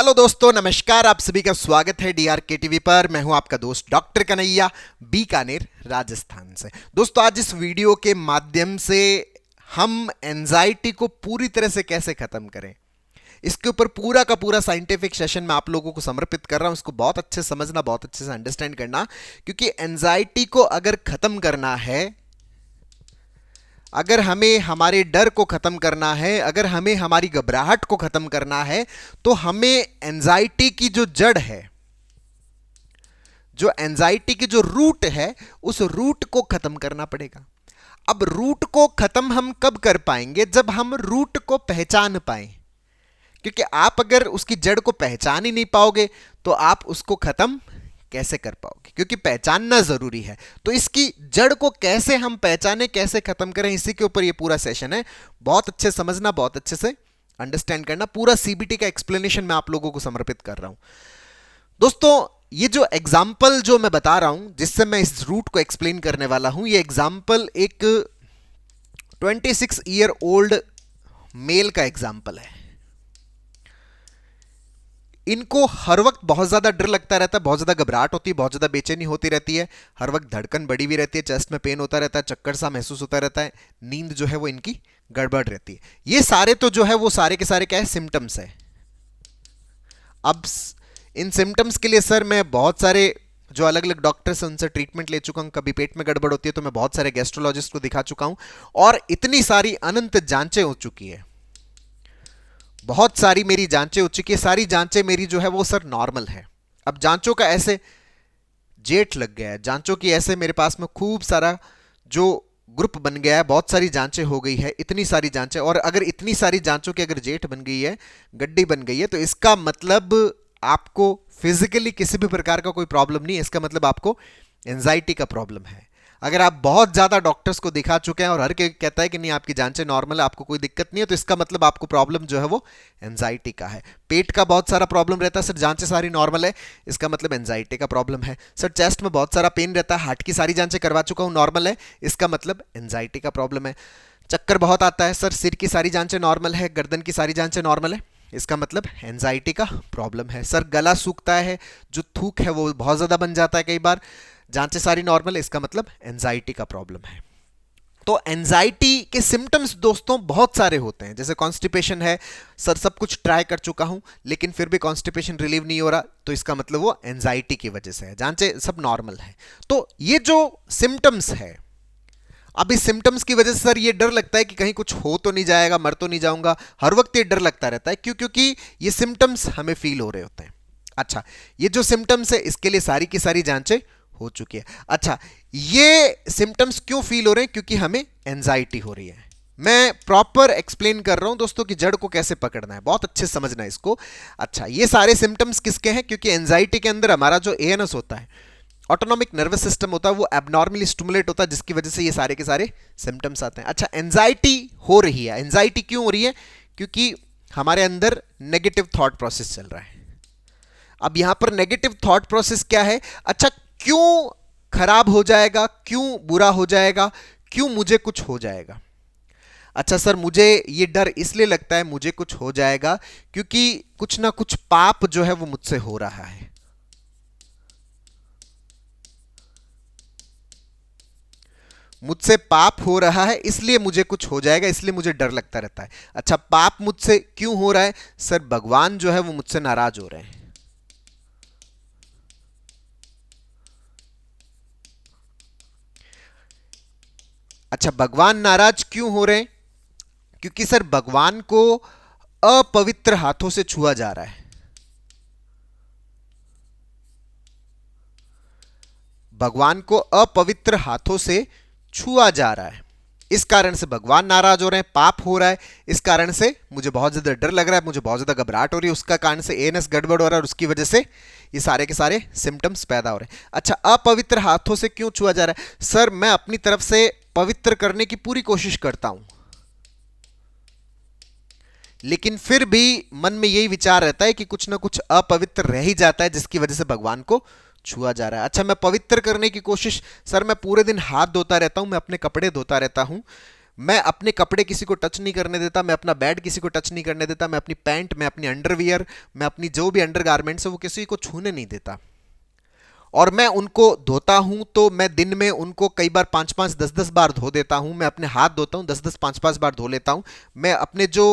Hello दोस्तों, नमस्कार। आप सभी का स्वागत है डीआरके टीवी पर। मैं हूं आपका दोस्त डॉक्टर कन्हैया, बीकानेर, राजस्थान से। दोस्तों, आज इस वीडियो के माध्यम से हम एंजाइटी को पूरी तरह से कैसे खत्म करें, इसके ऊपर पूरा का पूरा साइंटिफिक सेशन मैं आप लोगों को समर्पित कर रहा हूं। इसको बहुत अच्छे से समझना, बहुत अच्छे से अंडरस्टैंड करना, क्योंकि एंजाइटी को अगर खत्म करना है, अगर हमें हमारे डर को खत्म करना है, अगर हमें हमारी घबराहट को खत्म करना है, तो हमें एंजाइटी की जो जड़ है, जो एंजाइटी की जो रूट है, उस रूट को खत्म करना पड़ेगा। अब रूट को खत्म हम कब कर पाएंगे? जब हम रूट को पहचान पाए, क्योंकि आप अगर उसकी जड़ को पहचान ही नहीं पाओगे तो आप उसको खत्म कैसे कर पाओगे? क्योंकि पहचानना जरूरी है। तो इसकी जड़ को कैसे हम पहचाने, कैसे खत्म करें, इसी के ऊपर ये पूरा सेशन है। बहुत अच्छे समझना, बहुत अच्छे से अंडरस्टैंड करना। पूरा सीबीटी का एक्सप्लेनेशन मैं आप लोगों को समर्पित कर रहा हूं। दोस्तों, ये जो एग्जाम्पल जो मैं बता रहा हूं, जिससे मैं इस रूट को एक्सप्लेन करने वाला हूं, ये एग्जाम्पल एक 26 ईयर ओल्ड मेल का एग्जाम्पल है। इनको हर वक्त बहुत ज्यादा डर लगता रहता है, बहुत ज्यादा घबराहट होती है, बहुत ज्यादा बेचैनी होती रहती है, हर वक्त धड़कन बढ़ी हुई रहती है, चेस्ट में पेन होता रहता है, चक्कर सा महसूस होता रहता है, नींद जो है वो इनकी गड़बड़ रहती है। ये सारे तो जो है वो सारे के सारे क्या है? सिम्टम्स है। अब इन सिम्टम्स के लिए सर मैं बहुत सारे जो अलग अलग डॉक्टर्स हैं उनसे ट्रीटमेंट ले चुका हूं। कभी पेट में गड़बड़ होती है तो मैं बहुत सारे गैस्ट्रोलॉजिस्ट को दिखा चुका हूं, और इतनी सारी अनंत जांचें हो चुकी है, बहुत सारी मेरी जांचें हो चुकी है। सारी जांचें मेरी जो है वो सर नॉर्मल है। अब जांचों का ऐसे जेठ लग गया है, जांचों की ऐसे मेरे पास में खूब सारा जो ग्रुप बन गया है, बहुत सारी जांचें हो गई है, इतनी सारी जांचें। और अगर इतनी सारी जांचों की अगर जेठ बन गई है, गड्डी बन गई है, तो इसका मतलब आपको फिजिकली किसी भी प्रकार का कोई प्रॉब्लम नहीं है। इसका मतलब आपको एंजाइटी का प्रॉब्लम है। अगर आप बहुत ज्यादा डॉक्टर्स को दिखा चुके हैं और हर कोई कहता है कि नहीं आपकी जांचें नॉर्मल है, आपको कोई दिक्कत नहीं है, तो इसका मतलब आपको प्रॉब्लम जो है वो एंजाइटी का है। पेट का बहुत सारा प्रॉब्लम रहता है, सर जांचें सारी नॉर्मल है, इसका मतलब एंजाइटी का प्रॉब्लम है। सर चेस्ट में बहुत सारा पेन रहता है, हार्ट की सारी जांचें करवा चुका हूं, नॉर्मल है, इसका मतलब एंजाइटी का प्रॉब्लम है। चक्कर बहुत आता है, सर सिर की सारी जांचें नॉर्मल है, गर्दन की सारी जांचें नॉर्मल है, इसका मतलब एंजाइटी का प्रॉब्लम है। सर गला सूखता है, जो थूक है वो बहुत ज्यादा बन जाता है कई बार, जांचें सारी नॉर्मल है, इसका मतलब एंजाइटी का प्रॉब्लम है। तो एंजाइटी के सिम्टम्स दोस्तों बहुत सारे होते हैं। जैसे कॉन्स्टिपेशन है, सर सब कुछ ट्राई कर चुका हूं लेकिन फिर भी कॉन्स्टिपेशन रिलीव नहीं हो रहा, तो इसका मतलब वो एंजाइटी की वजह से है। जांचें सब नॉर्मल है। तो ये जो सिम्टम्स है, अब इस सिम्टम्स की वजह से सर ये डर लगता है कि कहीं कुछ हो तो नहीं जाएगा, मर तो नहीं जाऊंगा, हर वक्त ये डर लगता रहता है। क्यों? क्योंकि ये सिम्टम्स हमें फील हो रहे होते हैं। अच्छा, ये जो सिम्टम्स है इसके लिए सारी की सारी जांचें हो चुकी है। अच्छा, ये सिम्टम्स क्यों फील हो रहे हैं? क्योंकि हमें एंजाइटी हो रही है। मैं प्रॉपर एक्सप्लेन कर रहा हूं दोस्तों कि जड़ को कैसे पकड़ना है, बहुत अच्छे से समझना है इसको। अच्छा, ये सारे सिम्टम्स किसके हैं? क्योंकि एंजाइटी के अंदर हमारा जो एएनएस होता है, ऑटोनॉमिक नर्वस सिस्टम होता है, वो एबनॉर्मली स्टिमुलेट होता है, जिसकी वजह से ये सारे के सारे सिम्टम्स आते हैं। अच्छा, एंजाइटी हो रही है, एंजाइटी क्यों हो रही है? क्योंकि हमारे अंदर नेगेटिव थॉट प्रोसेस चल रहा है। अब यहां पर नेगेटिव थॉट प्रोसेस क्या है? अच्छा, क्यों खराब हो जाएगा, क्यों बुरा हो जाएगा, क्यों मुझे कुछ हो जाएगा? अच्छा सर, मुझे ये डर इसलिए लगता है मुझे कुछ हो जाएगा क्योंकि कुछ ना कुछ पाप जो है वो मुझसे हो रहा है। मुझसे पाप हो रहा है इसलिए मुझे कुछ हो जाएगा, इसलिए मुझे डर लगता रहता है। अच्छा, पाप मुझसे क्यों हो रहा है? सर भगवान जो है वो मुझसे नाराज हो रहे हैं। अच्छा, भगवान नाराज क्यों हो रहे हैं? क्योंकि सर भगवान को अपवित्र हाथों से छुआ जा रहा है। भगवान को अपवित्र हाथों से छुआ जा रहा है, इस कारण से भगवान नाराज हो रहे हैं, पाप हो रहा है, इस कारण से मुझे बहुत ज्यादा डर लग रहा है, मुझे बहुत ज्यादा घबराहट हो रही है, उसका कारण से एएनएस गड़बड़ हो रहा है, और उसकी वजह से ये सारे के सारे सिम्टम्स पैदा हो रहे हैं। अच्छा, अपवित्र हाथों से क्यों छुआ जा रहा है? सर मैं अपनी तरफ से पवित्र करने की पूरी कोशिश करता हूं, लेकिन फिर भी मन में यही विचार रहता है कि कुछ ना कुछ अपवित्र रह ही जाता है, जिसकी वजह से भगवान को छुआ जा रहा है। अच्छा, मैं पवित्र करने की कोशिश, सर मैं पूरे दिन हाथ धोता रहता हूं, मैं अपने कपड़े धोता रहता हूं, मैं अपने कपड़े किसी को टच नहीं करने देता, मैं अपना बेड किसी को टच नहीं करने देता, मैं अपनी पैंट, मैं अपनी अंडरवियर, मैं अपनी जो भी अंडरगारमेंट्स है वो किसी को छूने नहीं देता। और मैं उनको धोता हूं तो मैं दिन में उनको कई बार 5-5 10-10 बार धो देता हूं। मैं अपने हाथ धोता हूं 10-10 5-5 बार धो लेता हूं। मैं अपने जो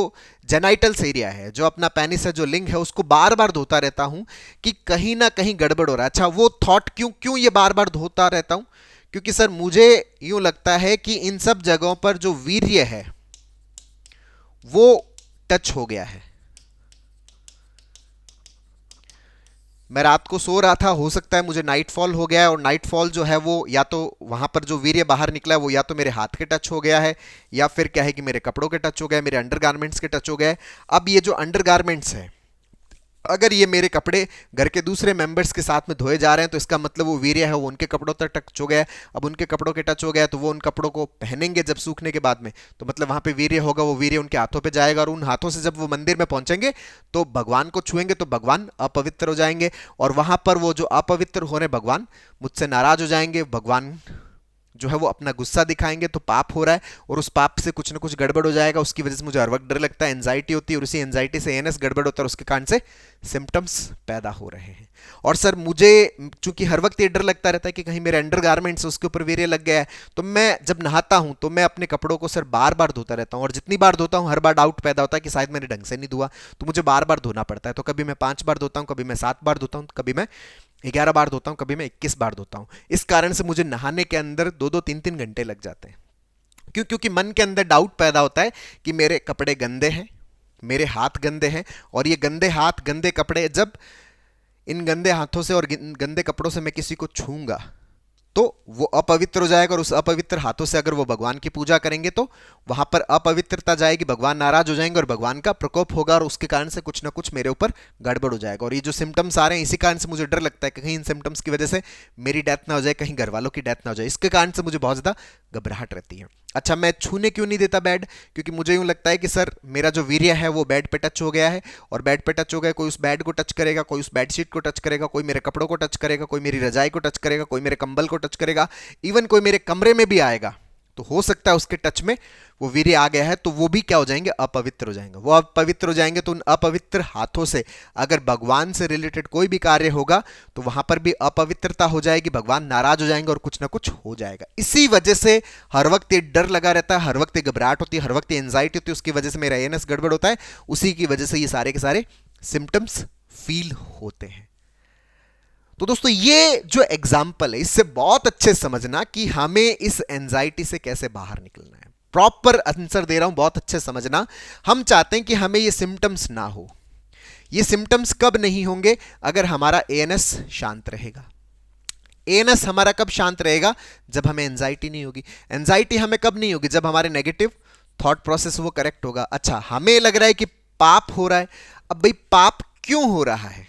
जेनाइटल्स एरिया है, जो अपना पेनिस है, जो लिंग है, उसको बार बार धोता रहता हूं कि कहीं ना कहीं गड़बड़ हो रहा है। अच्छा, वो थॉट क्यों क्यों ये बार बार धोता रहता हूं? क्योंकि सर मुझे यूं लगता है कि इन सब जगहों पर जो वीर्य है वो टच हो गया है। मैं रात को सो रहा था, हो सकता है मुझे नाइटफॉल हो गया है, और नाइटफॉल जो है वो या तो वहां पर जो वीर्य बाहर निकला है वो या तो मेरे हाथ के टच हो गया है, या फिर क्या है कि मेरे कपड़ों के टच हो गया है, मेरे अंडरगारमेंट्स के टच हो गया है। अब ये जो अंडरगारमेंट्स है, अगर ये मेरे कपड़े घर के दूसरे मेंबर्स के साथ में धोए जा रहे हैं तो इसका मतलब वो वीर्य है वो उनके कपड़ों तक टच हो गया है। अब उनके कपड़ों के टच हो गया है तो वो उन कपड़ों को पहनेंगे जब सूखने के बाद में, तो मतलब वहां पे वीर्य होगा, वो वीर्य उनके हाथों पे जाएगा, और उन हाथों से जब वो मंदिर में पहुंचेंगे तो भगवान को छुएंगे तो भगवान अपवित्र हो जाएंगे, और वहां पर वो जो अपवित्र हो रहे भगवान मुझसे नाराज हो जाएंगे, भगवान जो है वो अपना गुस्सा दिखाएंगे, तो पाप हो रहा है, और उस पाप से कुछ ना कुछ गड़बड़ हो जाएगा। उसकी वजह से मुझे हर वक्त डर लगता है, एंजाइटी होती है, और उसी एंजाइटी से एएनएस गड़बड़ होता है, और उसके कारण से सिम्टम्स पैदा हो रहे हैं। और सर मुझे चूंकि हर वक्त ये डर लगता रहता है कि कहीं मेरे अंडरगारमेंट्स उसके ऊपर वीर्य लग गया है, तो मैं जब नहाता हूं तो मैं अपने कपड़ों को सर बार बार धोता रहता हूं, और जितनी बार धोता हूं हर बार डाउट पैदा होता है कि शायद मैंने ढंग से नहीं धोआ, तो मुझे बार बार धोना पड़ता है। तो कभी मैं 5 बार धोता हूं, कभी मैं 7 बार धोता हूं, कभी मैं 11 बार धोता हूं, कभी मैं 21 बार धोता हूं। इस कारण से मुझे नहाने के अंदर 2-2 3-3 घंटे लग जाते हैं। क्यों? क्योंकि मन के अंदर डाउट पैदा होता है कि मेरे कपड़े गंदे हैं, मेरे हाथ गंदे हैं, और ये गंदे हाथ गंदे कपड़े, जब इन गंदे हाथों से और गंदे कपड़ों से मैं किसी को छूंगा तो वो अपवित्र हो जाएगा, और उस अपवित्र हाथों से अगर वो भगवान की पूजा करेंगे तो वहां पर अपवित्रता जाएगी, भगवान नाराज हो जाएंगे और भगवान का प्रकोप होगा, और उसके कारण से कुछ ना कुछ मेरे ऊपर गड़बड़ हो जाएगा। और ये जो सिम्टम्स आ रहे हैं इसी कारण से मुझे डर लगता है कि कहीं इन सिम्टम्स की वजह से मेरी डेथ ना हो जाए, कहीं घर वालों की डेथ ना हो जाए, इसके कारण से मुझे बहुत ज्यादा घबराहट रहती है। अच्छा, मैं छूने क्यों नहीं देता बेड? क्योंकि मुझे यूं लगता है कि सर मेरा जो वीर्य है वो बेड पे टच हो गया है, और बेड पे टच हो गया, कोई उस बेड को टच करेगा, कोई उस बेडशीट को टच करेगा, कोई मेरे कपड़ों को टच करेगा, कोई मेरी रजाई को टच करेगा, कोई मेरे कंबल को टच करेगा, इवन कोई मेरे कमरे में भी आएगा, तो हो सकता है उसके टच में वो वीर्य आ गया है, तो वो भी क्या हो जाएंगे? अपवित्र हो जाएंगे। वो अपवित्र हो जाएंगे तो उन अपवित्र हाथों से अगर भगवान से रिलेटेड कोई भी कार्य होगा तो वहां पर भी अपवित्रता हो जाएगी, भगवान नाराज हो जाएंगे और कुछ ना कुछ हो जाएगा। इसी वजह से हर वक्त ये डर लगा रहता है, हर वक्त ये घबराहट होती है, हर वक्त ये एंजाइटी होती है, उसकी वजह से मेरा एएनएस गड़बड़ होता है, उसी की वजह से ये सारे के सारे सिम्टम्स फील होते हैं। तो दोस्तों ये जो एग्जाम्पल है इससे बहुत अच्छे समझना कि हमें इस एंजाइटी से कैसे बाहर निकलना है। प्रॉपर आंसर दे रहा हूं, बहुत अच्छे समझना। हम चाहते हैं कि हमें ये सिम्टम्स ना हो। ये सिम्टम्स कब नहीं होंगे? अगर हमारा एएनएस शांत रहेगा। एएनएस हमारा कब शांत रहेगा? जब हमें एंजाइटी नहीं होगी। एंजाइटी हमें कब नहीं होगी? जब हमारे नेगेटिव थॉट प्रोसेस वो करेक्ट होगा। अच्छा, हमें लग रहा है कि पाप हो रहा है। अब भाई पाप क्यों हो रहा है?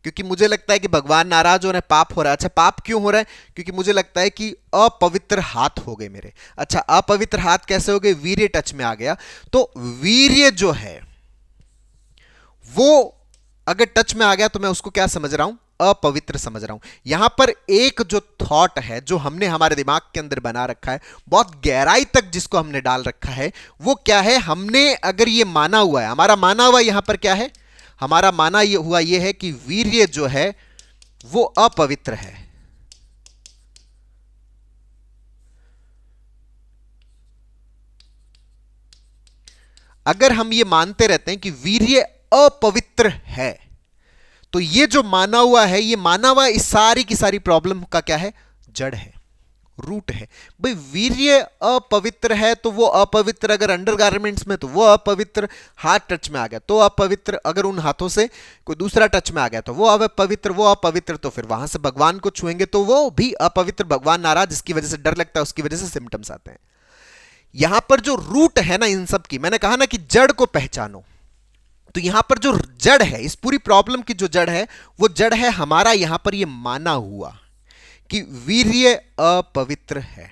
क्योंकि मुझे लगता है कि भगवान नाराज हो रहे हैं, पाप हो रहा है। अच्छा, पाप क्यों हो रहा है? क्योंकि मुझे लगता है कि अपवित्र हाथ हो गए मेरे। अच्छा, अपवित्र हाथ कैसे हो गए? वीर्य टच में आ गया। तो वीर्य जो है वो अगर टच में आ गया तो मैं उसको क्या समझ रहा हूं? अपवित्र समझ रहा हूं। यहां पर एक जो थॉट है जो हमने हमारे दिमाग के अंदर बना रखा है, बहुत गहराई तक जिसको हमने डाल रखा है, वो क्या है? हमने अगर ये माना हुआ है, हमारा माना हुआ यहां पर क्या है? हमारा माना ये हुआ ये है कि वीर्य जो है वो अपवित्र है। अगर हम ये मानते रहते हैं कि वीर्य अपवित्र है, तो ये जो माना हुआ है, ये माना हुआ इस सारी की सारी प्रॉब्लम का क्या है? जड़ है, रूट है। भाई वीर्य अपवित्र है तो वो अपवित्र, अगर अंडरगारमेंट्स में तो वो अपवित्र, हाथ टच में आ गया तो अपवित्र, अगर उन हाथों से कोई दूसरा टच में आ गया तो वो अपवित्र, वो अपवित्र, तो फिर वहां से भगवान को छुएंगे तो वो भी अपवित्र, भगवान नाराज, जिसकी वजह से डर लगता है, उसकी वजह से सिम्टम्स आते हैं। यहां पर जो रूट है ना इन सब की, मैंने कहा ना कि जड़ को पहचानो, तो यहां पर जो जड़ है, इस पूरी प्रॉब्लम की जो जड़ है, वो जड़ है हमारा यहां पर ये माना हुआ कि वीर्य अपवित्र है।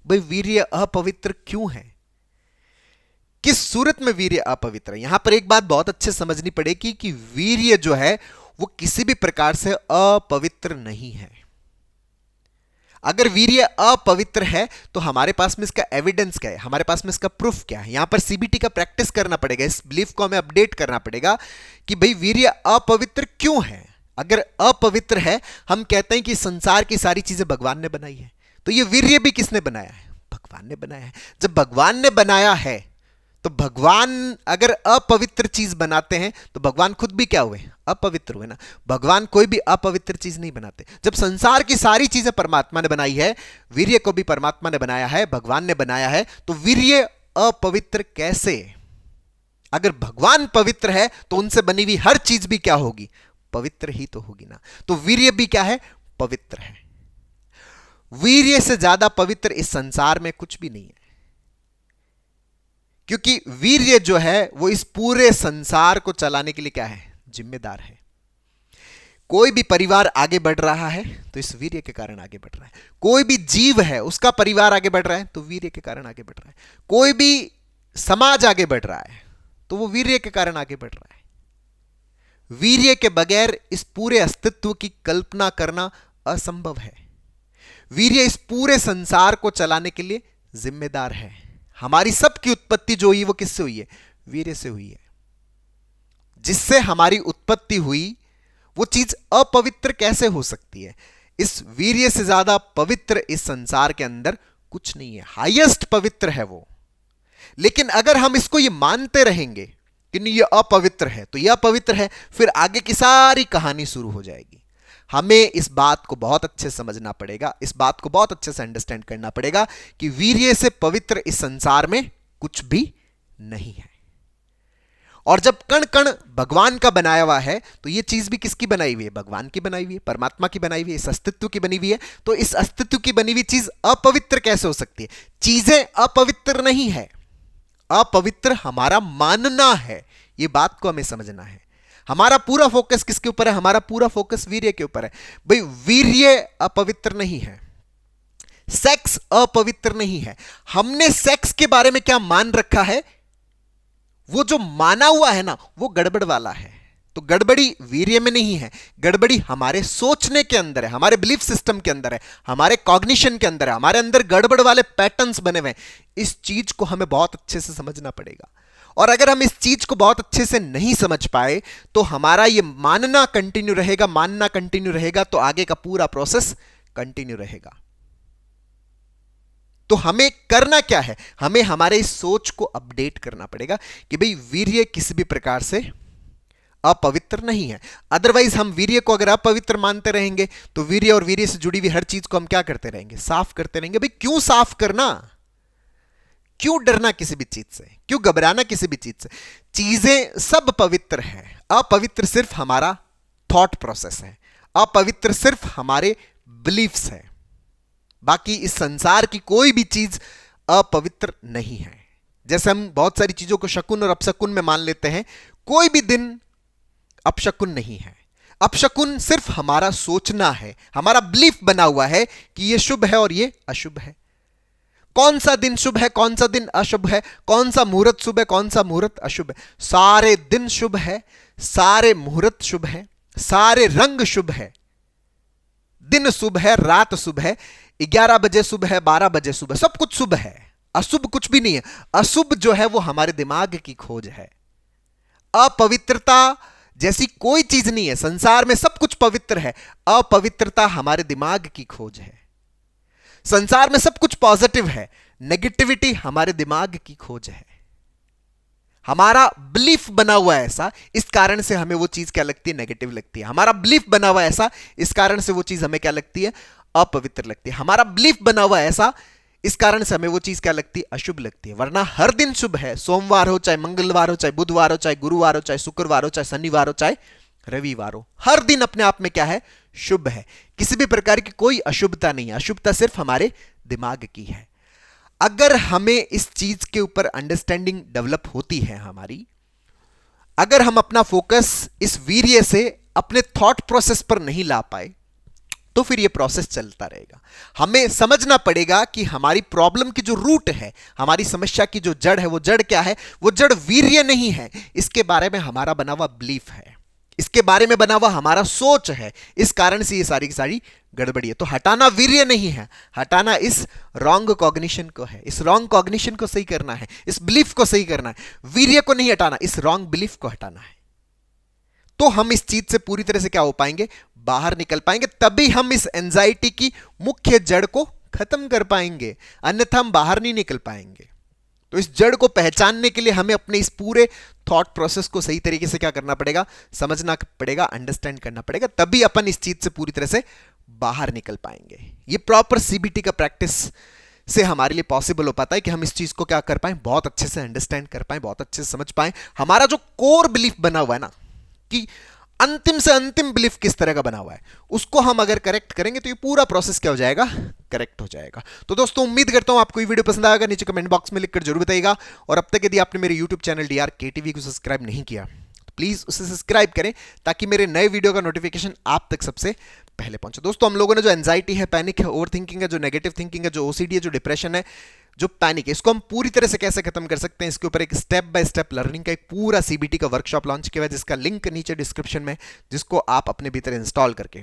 भाई वीर्य अपवित्र क्यों है? किस सूरत में वीर्य अपवित्र है? यहां पर एक बात बहुत अच्छे समझनी पड़ेगी कि वीर्य जो है वो किसी भी प्रकार से अपवित्र नहीं है। अगर वीर्य अपवित्र है तो हमारे पास में इसका एविडेंस क्या है, हमारे पास में इसका प्रूफ क्या है। यहां पर सीबीटी का प्रैक्टिस करना पड़ेगा, इस बिलीफ को हमें अपडेट करना पड़ेगा कि भाई वीर्य अपवित्र क्यों है। अगर अपवित्र है, हम कहते हैं कि संसार की सारी चीजें भगवान ने बनाई है, तो ये वीर्य भी किसने बनाया है, भगवान ने बनाया है। जब भगवान ने बनाया है तो भगवान अगर अपवित्र चीज बनाते हैं तो भगवान खुद भी क्या हुए, अपवित्र हुए ना। भगवान कोई भी अपवित्र चीज नहीं बनाते। जब संसार की सारी चीजें परमात्मा ने बनाई है, वीर्य को भी परमात्मा ने बनाया है, भगवान ने बनाया है, तो वीर्य अपवित्र कैसे। अगर भगवान पवित्र है तो उनसे बनी हुई हर चीज भी क्या होगी, पवित्र ही तो होगी ना। तो वीर्य भी क्या है, पवित्र है। वीर्य से ज्यादा पवित्र इस संसार में कुछ भी नहीं है, क्योंकि वीर्य जो है वो इस पूरे संसार को चलाने के लिए क्या है, जिम्मेदार है। कोई भी परिवार आगे बढ़ रहा है तो इस वीर्य के कारण आगे बढ़ रहा है। कोई भी जीव है, उसका परिवार आगे बढ़ रहा है तो वीर्य के कारण आगे बढ़ रहा है। कोई भी समाज आगे बढ़ रहा है तो वो वीर्य के कारण आगे बढ़ रहा है। वीर्य के बगैर इस पूरे अस्तित्व की कल्पना करना असंभव है। वीर्य इस पूरे संसार को चलाने के लिए जिम्मेदार है। हमारी सबकी उत्पत्ति जो हुई वो किससे हुई है, वीर्य से हुई है। जिससे हमारी उत्पत्ति हुई वो चीज अपवित्र कैसे हो सकती है। इस वीर्य से ज्यादा पवित्र इस संसार के अंदर कुछ नहीं है, हाईएस्ट पवित्र है वो। लेकिन अगर हम इसको ये मानते रहेंगे कि नहीं ये अपवित्र है तो ये अपवित्र है, फिर आगे की सारी कहानी शुरू हो जाएगी। हमें इस बात को बहुत अच्छे से समझना पड़ेगा, इस बात को बहुत अच्छे से अंडरस्टैंड करना पड़ेगा कि वीर्य से पवित्र इस संसार में कुछ भी नहीं है। और जब कण कण भगवान का बनाया हुआ है तो यह चीज भी किसकी बनाई हुई है, भगवान की बनाई हुई है, परमात्मा की बनाई हुई है, इस अस्तित्व की बनी हुई है। तो इस अस्तित्व की बनी हुई चीज अपवित्र कैसे हो सकती है। चीजें अपवित्र नहीं है, अपवित्र हमारा मानना है। यह बात को हमें समझना है। हमारा पूरा फोकस किसके ऊपर है, हमारा पूरा फोकस वीर्य के ऊपर है। भाई वीर्य अपवित्र नहीं है, सेक्स अपवित्र नहीं है। हमने सेक्स के बारे में क्या मान रखा है, वो जो माना हुआ है ना वो गड़बड़ वाला है। तो गड़बड़ी वीर्य में नहीं है, गड़बड़ी हमारे सोचने के अंदर है, हमारे बिलीफ सिस्टम के अंदर है, हमारे कॉग्निशन के अंदर है, हमारे अंदर गड़बड़ वाले पैटर्न्स बने हुए हैं। इस चीज को हमें बहुत अच्छे से समझना पड़ेगा। और अगर हम इस चीज को बहुत अच्छे से नहीं समझ पाए तो हमारा ये मानना कंटिन्यू रहेगा, मानना कंटिन्यू रहेगा, तो आगे का पूरा प्रोसेस कंटिन्यू रहेगा। तो हमें करना क्या है, हमें हमारे इस सोच को अपडेट करना पड़ेगा कि भाई वीर्य किसी भी प्रकार से अपवित्र नहीं है। अदरवाइज हम वीर्य को अगर अपवित्र मानते रहेंगे तो वीर्य और वीर्य से जुड़ी हुई हर चीज को हम क्या करते रहेंगे, साफ करते रहेंगे। भाई क्यों साफ करना, क्यों डरना किसी भी चीज से, क्यों घबराना किसी भी चीज से। चीजें सब पवित्र है, अपवित्र सिर्फ हमारा थॉट प्रोसेस है, अपवित्र सिर्फ हमारे बिलीफ्स है। बाकी इस संसार की कोई भी चीज अपवित्र नहीं है। जैसे हम बहुत सारी चीजों को शकुन और अपशकुन में मान लेते हैं, कोई भी दिन अपशकुन नहीं है। अपशकुन सिर्फ हमारा सोचना है, हमारा बिलीफ बना हुआ है कि यह शुभ है और यह अशुभ है। कौन सा दिन शुभ है, कौन सा दिन अशुभ है, कौन सा मुहूर्त शुभ है, कौन सा मुहूर्त अशुभ है। सारे दिन शुभ है, सारे मुहूर्त शुभ है, सारे रंग शुभ है, दिन शुभ है, रात शुभ है, 11 बजे शुभ है, 12 बजे शुभ है, सब कुछ शुभ है, अशुभ कुछ भी नहीं है। अशुभ जो है वो हमारे दिमाग की खोज है। अपवित्रता जैसी कोई चीज नहीं है संसार में, सब कुछ पवित्र है। अपवित्रता हमारे दिमाग की खोज है। संसार में सब कुछ पॉजिटिव है, नेगेटिविटी हमारे दिमाग की खोज है। हमारा बिलीफ बना हुआ है ऐसा, इस कारण से हमें वो चीज क्या लगती है, नेगेटिव लगती है। हमारा बिलीफ बना हुआ है ऐसा, इस कारण से वो चीज हमें क्या लगती है, अपवित्र लगती है। हमारा बिलीफ बना हुआ है ऐसा, इस कारण से हमें वो चीज क्या लगती है, अशुभ लगती है। वरना हर दिन शुभ है, सोमवार हो चाहे मंगलवार हो चाहे बुधवार हो चाहे गुरुवार हो चाहे शुक्रवार हो चाहे शनिवार हो चाहे रविवार हो, हर दिन अपने आप में क्या है, शुभ है। किसी भी प्रकार की कोई अशुभता नहीं है, अशुभता सिर्फ हमारे दिमाग की है। अगर हमें इस चीज के ऊपर अंडरस्टैंडिंग डेवलप होती है हमारी, अगर हम अपना फोकस इस वीर्य से अपने थॉट प्रोसेस पर नहीं ला पाए तो फिर यह प्रोसेस चलता रहेगा। हमें समझना पड़ेगा कि हमारी प्रॉब्लम की जो रूट है, हमारी समस्या की जो जड़ है, वो जड़ क्या है, वो जड़ वीर्य नहीं है, इसके बारे में हमारा बना हुआ बिलीफ है। इसके बारे में बना हुआ हमारा सोच है, इस कारण से ये सारी की सारी गड़बड़ी है। तो हटाना वीर्य नहीं है, हटाना इस रॉन्ग कॉग्निशन को है, इस रॉन्ग कॉग्निशन को सही करना है, इस बिलीफ को सही करना है। वीर्य को नहीं हटाना, इस रॉन्ग बिलीफ को हटाना है। तो हम इस चीज से पूरी तरह से क्या हो पाएंगे, बाहर निकल पाएंगे, तभी हम इस एंजाइटी की मुख्य जड़ को खत्म कर पाएंगे, अन्यथा हम बाहर नहीं निकल पाएंगे। तो इस जड़ को पहचानने के लिए हमें अपने इस पूरे थॉट प्रोसेस को सही तरीके से क्या करना पड़ेगा, समझना पड़ेगा, अंडरस्टैंड करना पड़ेगा, तभी अपन इस चीज से पूरी तरह से बाहर निकल पाएंगे। ये प्रॉपर सीबीटी का प्रैक्टिस से हमारे लिए पॉसिबल हो पाता है कि हम इस चीज को क्या कर पाए, बहुत अच्छे से अंडरस्टैंड कर पाए, बहुत अच्छे से समझ पाए। हमारा जो कोर बिलीफ बना हुआ है ना, कि अंतिम से अंतिम बिलीफ किस तरह का बना हुआ है, उसको हम अगर करेक्ट करेंगे तो ये पूरा प्रोसेस क्या हो जाएगा, करेक्ट हो जाएगा। तो दोस्तों उम्मीद करता हूं आपको ये वीडियो पसंद आएगा, नीचे कमेंट बॉक्स में लिखकर जरूर बताइएगा। और अब तक यदि आपने मेरे यूट्यूब चैनल DRKTV को सब्सक्राइब नहीं किया तो प्लीज उसे सब्सक्राइब करें, ताकि मेरे नए वीडियो का नोटिफिकेशन आप तक सबसे पहले पहुंचे। दोस्तों हम लोगों ने जो एंजाइटी है, पैनिक है, ओवर थिंकिंग है, जो नेगेटिव थिंकिंग है, जो ओसीडी है, जो डिप्रेशन है, जो पैनिक है, इसको हम पूरी तरह से कैसे खत्म कर सकते हैं, इसके ऊपर एक स्टेप बाय स्टेप लर्निंग का एक पूरा सीबीटी का वर्कशॉप लॉन्च किया है, जिसका लिंक नीचे डिस्क्रिप्शन में, जिसको आप अपने भीतर इंस्टॉल करके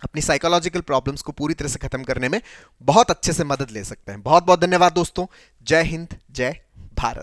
अपनी साइकोलॉजिकल प्रॉब्लम्स को पूरी तरह से खत्म करने में बहुत अच्छे से मदद ले सकते हैं। बहुत बहुत धन्यवाद दोस्तों। जय हिंद, जय भारत।